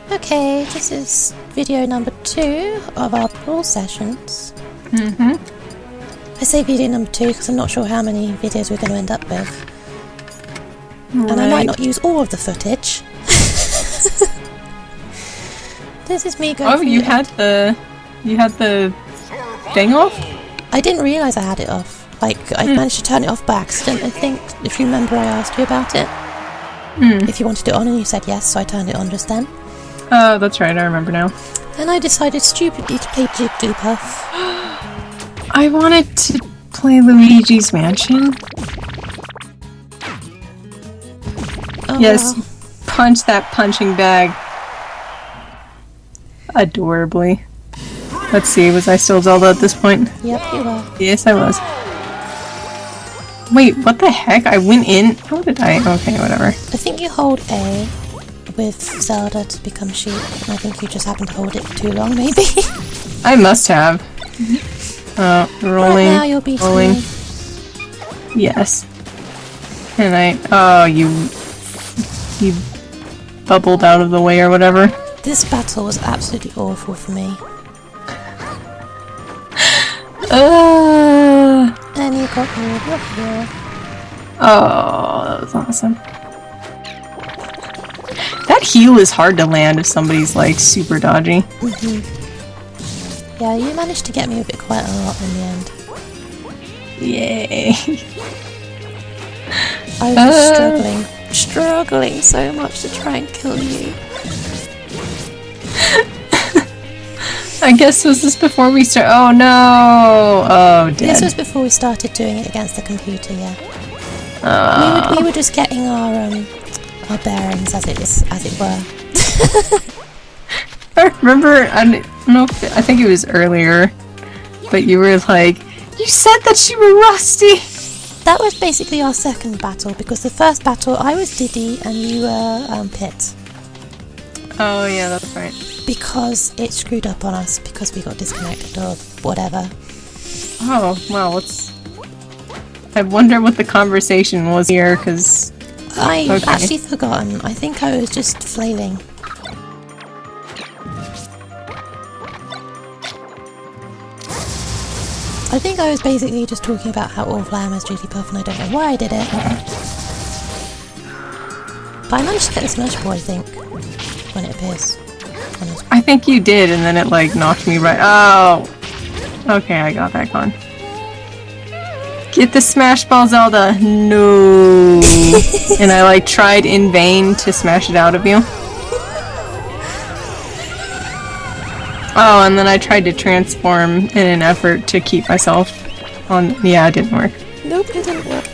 Okay, this is video number 2 of our Brawl sessions. I say video number 2 because I'm not sure how many videos we're going to end up with. Right. And I might not use all of the footage. This is me going. Oh, you had the thing off? I didn't realise I had it off. Like, I managed to turn it off by accident, I think. If you remember, I asked you about it. If you wanted it on, and you said yes, so I turned it on just then. Oh, that's right, I remember now. Then I decided stupidly to play Jigglypuff. I wanted to play Luigi's Mansion. Oh, yes, wow. punch that punching bag. Adorably. Let's see, was I still Zelda at this point? Yep, you were. Yes, I was. Wait, what the heck? I went in? How did I? Okay, whatever. I think you hold A with Zelda to become sheep, and I think you just happened to hold it too long, maybe? I must have. Rolling. Right now you're beating rolling. me. Yes. And oh, you bubbled out of the way or whatever. This battle was absolutely awful for me. And you got me over here. Oh, that was awesome. That heal is hard to land if somebody's like super dodgy. Yeah, you managed to get me with it quite a lot in the end. Yay. I was just struggling so much to try and kill you. I guess was this before we start? Oh no! Oh, dead. This was before we started doing it against the computer. Yeah. We were just getting our bearings, as it were. I remember. I don't know. I think it was earlier, but you were like, you said that you were rusty. That was basically our second battle, because the first battle I was Diddy and you were Pit. Oh yeah, that's right. Because it screwed up on us because we got disconnected or whatever. Oh wow, I wonder what the conversation was here, because I've actually forgotten. I think I was just flailing. I think I was basically just talking about how awful I am as Jigglypuff, and I don't know why I did it. But I managed to get the Smash Ball, I think, when it appears. I think you did, and then it like knocked me right. Oh, okay, I got that gone. Get the Smash Ball, Zelda. No. And I like tried in vain to smash it out of you. Oh, and then I tried to transform in an effort to keep myself on. Yeah, it didn't work. Nope, it didn't work.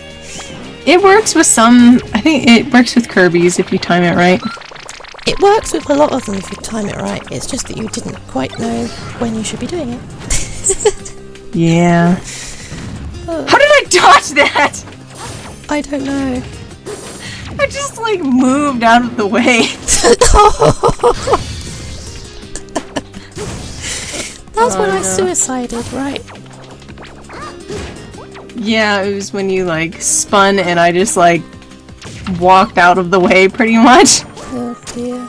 It works with some. I think it works with Kirby's if you time it right. It works with a lot of them if you time it right. It's just that you didn't quite know when you should be doing it. Yeah. How did I dodge that? I don't know. I just like moved out of the way. That's when I suicided, right? Yeah, it was when you like spun and I just like walked out of the way pretty much. Oh dear.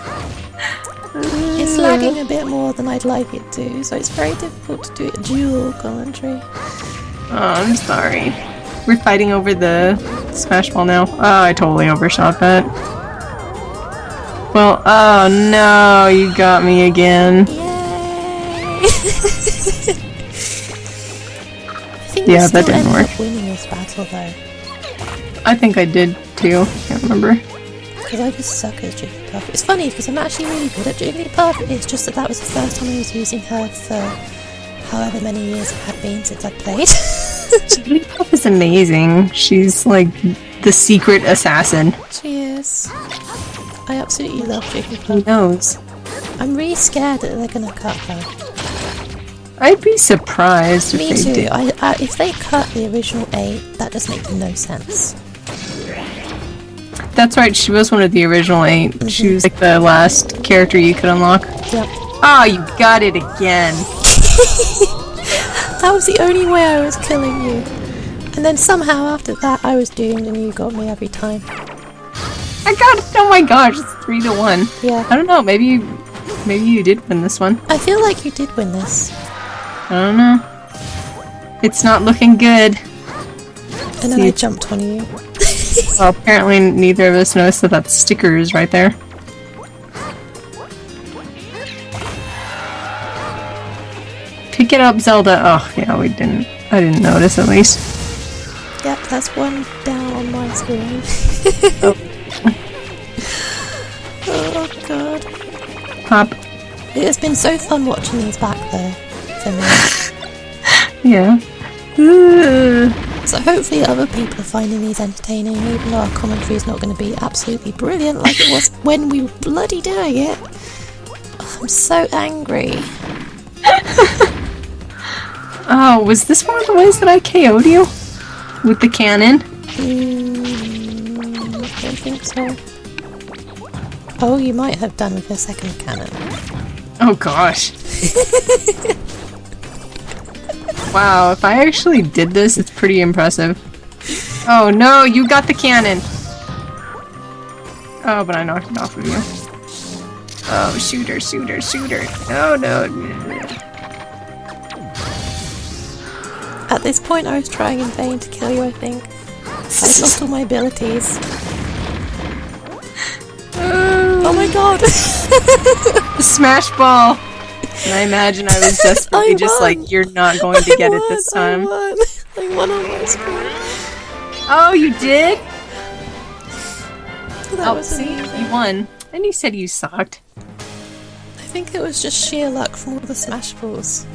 It's lagging a bit more than I'd like it to, so it's very difficult to do it dual commentary. Oh, I'm sorry. We're fighting over the Smash Ball now. Oh, I totally overshot that. Well, oh no, you got me again. Yay! I think yeah, that didn't work. Up winning this battle though. I think I did too. Can't remember. Because I just suck at Jigglypuff. It's funny because I'm actually really good at Jigglypuff. It's just that was the first time I was using her for however many years it had been since I'd played. Jigglypuff is amazing. She's like the secret assassin. She is. I absolutely love Jigglypuff. Who knows? I'm really scared that they're gonna cut her. I'd be surprised if Me they too. did. If they cut the original 8, that just makes no sense. That's right, she was one of the original 8. She was like the last character you could unlock. Yep. Oh, you got it again. That was the only way I was killing you. And then somehow after that I was doomed and you got me every time. I got it! Oh my gosh, it's 3-1. Yeah. I don't know, maybe Maybe you did win this one. I feel like you did win this. I don't know. It's not looking good. And then I jumped on you. Well, apparently neither of us noticed that that sticker is right there. Pick it up, Zelda. Oh, yeah, we didn't. I didn't notice, at least. Yep, that's one down on my screen. Oh. Oh, God. Pop. It has been so fun watching these back, though, for me. Yeah. So hopefully other people are finding these entertaining, even though our commentary is not going to be absolutely brilliant like it was when we were bloody doing it. Oh, I'm so angry. Oh, was this one of the ways that I KO'd you? With the cannon? I don't think so. Oh, you might have done with your second cannon. Oh gosh. Wow, if I actually did this, it's pretty impressive. Oh no, you got the cannon! Oh, but I knocked it off of you. Oh, shoot her, shoot her, shoot her. Oh no. At this point I was trying in vain to kill you, I think. I've lost all my abilities. Oh my god! Smash ball! And I imagine I was desperately just like, you're not going to get it this time. I won on my screen. Oh, you did? That was see, amazing. you won. And you said you sucked. I think it was just sheer luck from all the smash balls.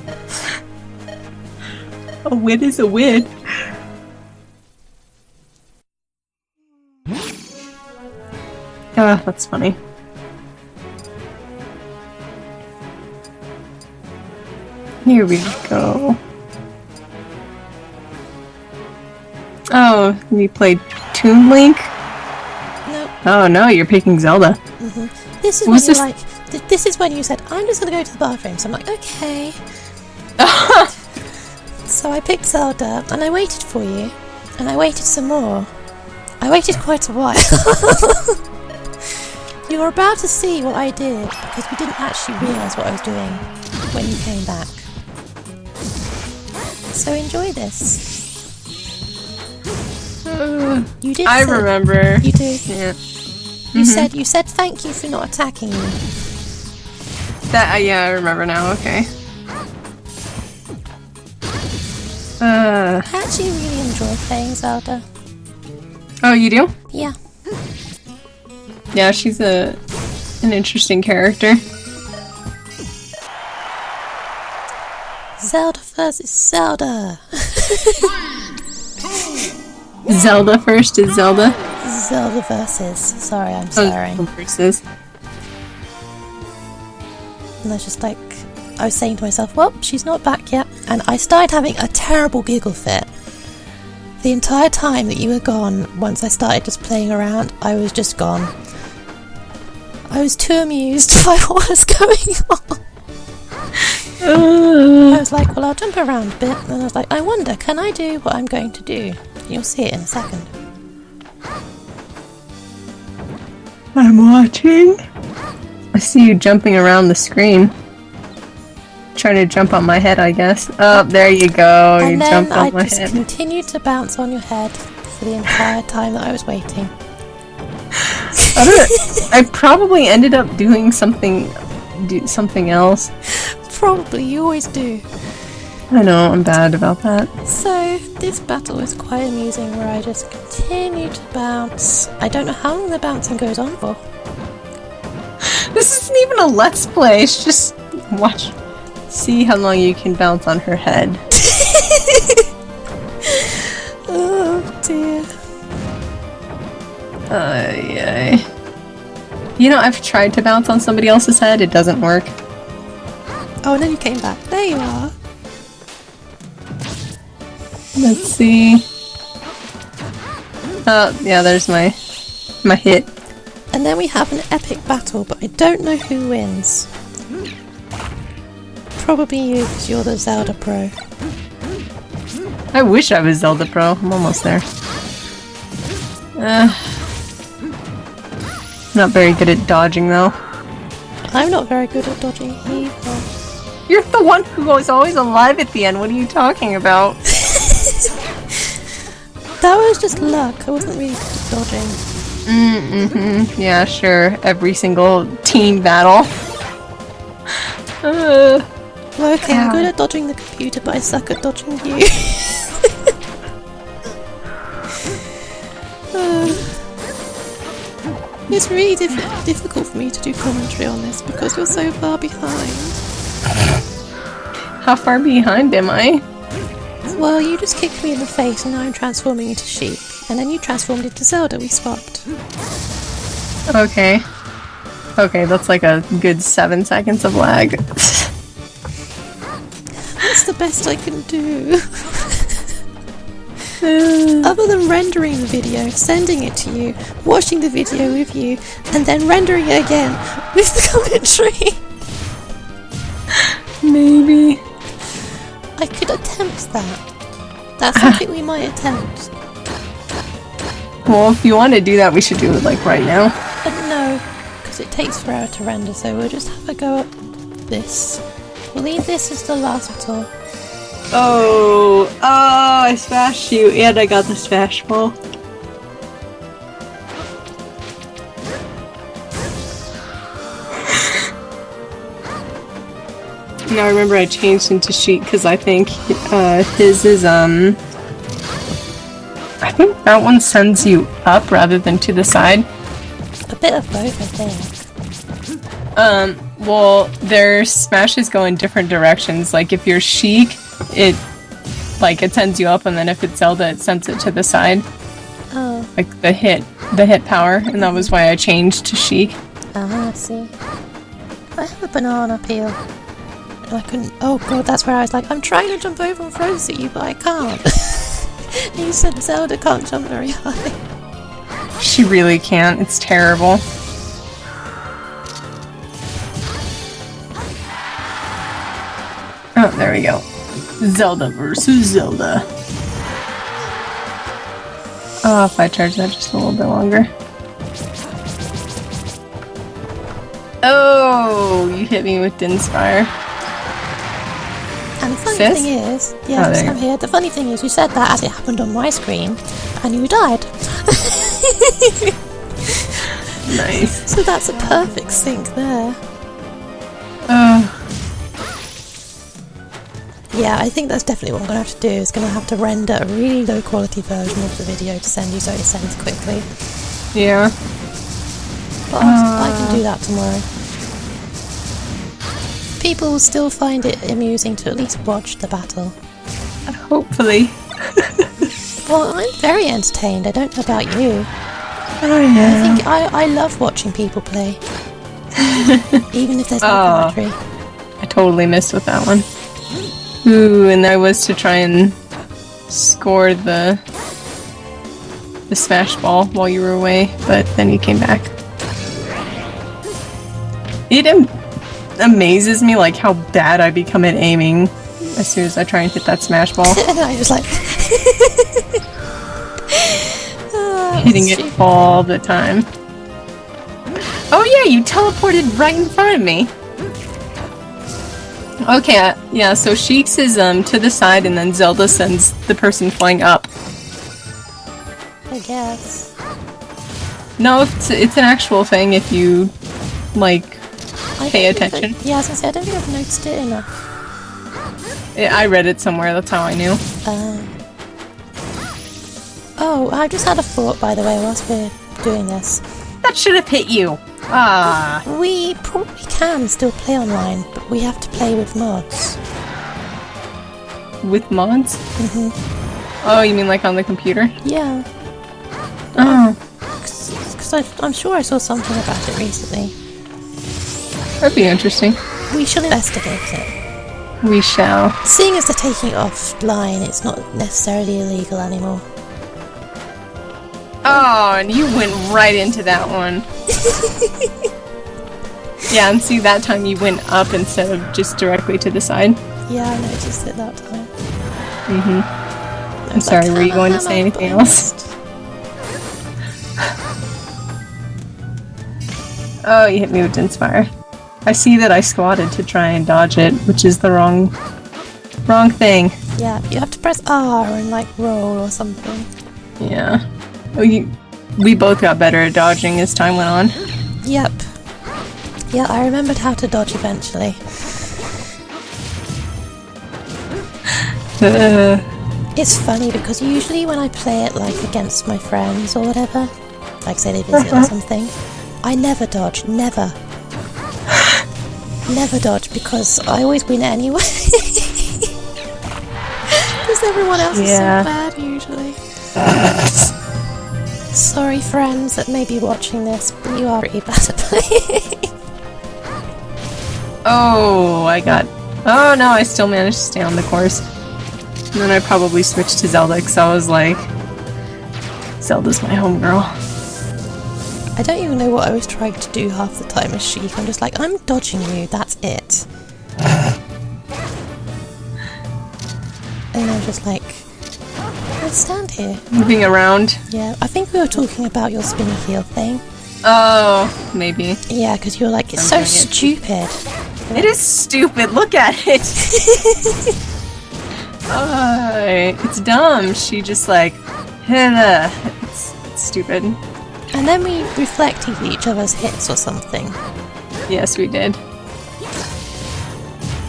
A win is a win. Ah, that's funny. Here we go. Oh, we played Toon Link? No. Oh no, you're picking Zelda. This is when you're like, this is when you said, I'm just gonna go to the bathroom. So I'm like, okay. So I picked Zelda, and I waited for you, and I waited some more. I waited quite a while. You were about to see what I did, because we didn't actually realise what I was doing when you came back. So enjoy this. You did. I remember. You did. Yeah. You said thank you for not attacking me. That yeah, I remember now. Okay. I actually really enjoy playing Zelda. Oh, you do? Yeah. Yeah, she's an interesting character. Zelda versus Zelda. Zelda first is Zelda. Zelda versus. Sorry, I'm sorry. Versus. And I was just like, I was saying to myself, well, she's not back yet. And I started having a terrible giggle fit. The entire time that you were gone, once I started just playing around, I was just gone. I was too amused by what was going on. I was like, well, I'll jump around a bit. And I was like, I wonder, can I do what I'm going to do? You'll see it in a second. I'm watching. I see you jumping around the screen. Trying to jump on my head, I guess. Oh, there you go. And you then jumped on my I just head. continued to bounce on your head for the entire time that I was waiting. I probably ended up doing something else. Probably, you always do. I know, I'm bad about that. So, this battle was quite amusing where I just continued to bounce. I don't know how long the bouncing goes on for. This isn't even a let's play, it's just watch. See how long you can bounce on her head. Oh dear. Yeah. You know, I've tried to bounce on somebody else's head, it doesn't work. Oh, and then you came back. There you are. Let's see. Oh, yeah, there's my hit. And then we have an epic battle, but I don't know who wins. Probably you, because you're the Zelda Pro. I wish I was Zelda Pro. I'm almost there. Not very good at dodging, though. I'm not very good at dodging either. You're the one who was always alive at the end. What are you talking about? That was just luck. I wasn't really good at dodging. Mm-hmm. Yeah, sure. Every single team battle. Well, okay, I'm good at dodging the computer, but I suck at dodging you. It's really difficult for me to do commentary on this because you're so far behind. How far behind am I? Well, you just kicked me in the face and now I'm transforming into Sheik. And then you transformed into Zelda, we swapped. Okay. Okay, that's like a good 7 seconds of lag. That's the best I can do. Other than rendering the video, sending it to you, watching the video with you, and then rendering it again with the commentary. Maybe. I could attempt that. That's something we might attempt. Well, if you want to do that, we should do it like right now. But no, because it takes forever to render, so we'll just have a go at this. We'll leave this as the last battle. Oh, I smashed you, and I got the smash ball. Now remember I changed into Sheik because I think his is, I think that one sends you up rather than to the side. A bit of both, I think. Well, their smashes go in different directions. Like, if you're Sheik, it sends you up, and then if it's Zelda, it sends it to the side. Oh. Like, the hit power, and that was why I changed to Sheik. Ah, I see. I have a banana peel. And I couldn't... Oh god, that's where I was like, I'm trying to jump over and throw this at you, but I can't. And you said Zelda can't jump very high. She really can't. It's terrible. Oh, there we go. Zelda versus Zelda. Oh, if I charge that just a little bit longer. Oh, you hit me with Dinspire. And the funny Sis? thing is... Yeah, Oh, I'm here. The funny thing is, you said that as it happened on my screen, and you died. Nice. So that's a perfect sync there. Yeah, I think that's definitely what I'm going to have to do, is going to have to render a really low quality version of the video to send you so it sends quickly. Yeah. But I can do that tomorrow. People will still find it amusing to at least watch the battle. Hopefully. Well, I'm very entertained, I don't know about you. Oh yeah. I love watching people play. Even if there's no commentary. I totally missed with that one. Ooh, and that was to try and score the smash ball while you were away, but then you came back. It amazes me like how bad I become at aiming as soon as I try and hit that smash ball. And I was like... Hitting it all the time. Oh yeah, you teleported right in front of me. Okay, yeah, so Sheik's is to the side and then Zelda sends the person flying up. I guess. No, it's an actual thing if you, like, pay attention. Yeah, I was gonna say, I don't think I've noticed it enough. I read it somewhere, that's how I knew. Oh, I just had a thought, by the way, whilst we're doing this. That should have hit you! Ah. We probably can still play online, but we have to play with mods. With mods? Mm-hmm. Oh, you mean like on the computer? Yeah. Oh. Because I'm sure I saw something about it recently. That'd be interesting. We shall investigate it. We shall. Seeing as they're taking it offline, it's not necessarily illegal anymore. Oh, and you went right into that one. Yeah, and see, that time you went up instead of just directly to the side. Yeah, I noticed it that time. Mm-hmm. I'm sorry, were you going to say anything else? Oh, you hit me with Inspire. I see that I squatted to try and dodge it, which is the wrong thing. Yeah, you have to press R and like roll or something. Yeah. We both got better at dodging as time went on. Yep. Yeah, I remembered how to dodge eventually. It's funny because usually when I play it like against my friends or whatever, like say they visit or something, I never dodge, never. Never dodge because I always win anyway. Because everyone else is so bad usually. Sorry friends that may be watching this, but you are pretty bad at playing. Oh, oh no, I still managed to stay on the course. And then I probably switched to Zelda because I was like, Zelda's my homegirl. I don't even know what I was trying to do half the time as Sheik. I'm just like, I'm dodging you, that's it. And I'm just like, let's stand here. Moving around. Yeah, I think we were talking about your spinny heel thing. Oh, maybe. Yeah, because you're like, it's so stupid. It is stupid, look at it! It's dumb. She just like, it's stupid. And then we reflected each other's hits or something. Yes, we did.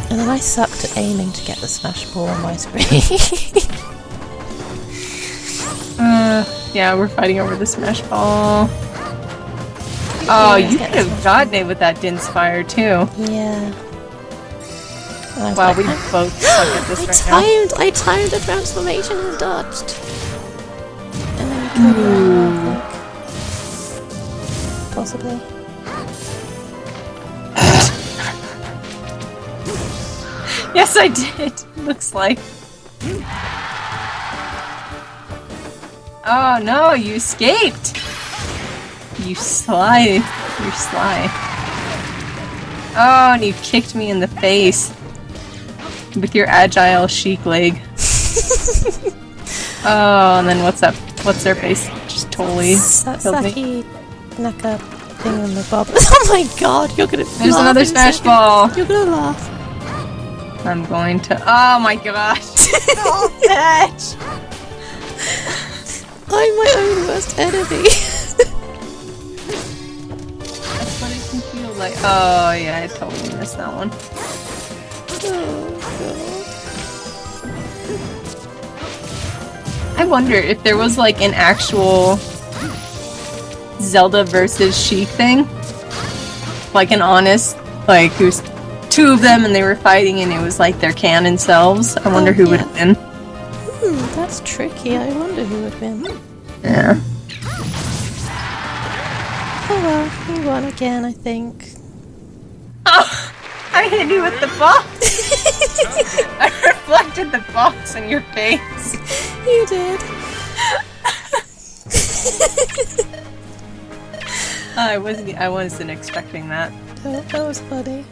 And then I sucked at aiming to get the smash ball on my screen. Yeah, we're fighting over the smash ball. Oh, you could have gotten it with that Din's fire too. Yeah. Wow, like, we both suck at this right now. I timed the transformation and dodged. And then you killed me, I think. Possibly. Yes, I did. Looks like. Oh no, you escaped! You sly. You're sly. Oh, and you kicked me in the face. With your agile Sheik leg. Oh, and then what's up? What's their face? Just totally killed me. Naka thing on the bob. Oh my god, you're gonna There's another smash ball. You're gonna laugh. I'm going to. Oh my gosh! Oh, bitch! I'm my own worst enemy. That's what it can feel like. Oh yeah, I totally missed that one. I wonder if there was like an actual Zelda versus Sheik thing. Like an honest, like who's two of them and they were fighting and it was like their canon selves. I wonder who would win. That's tricky. I wonder who would win. Yeah. Oh well, you won again, I think. Oh! I hit you with the box! I reflected the box in your face. You did. I wasn't expecting that. That was funny.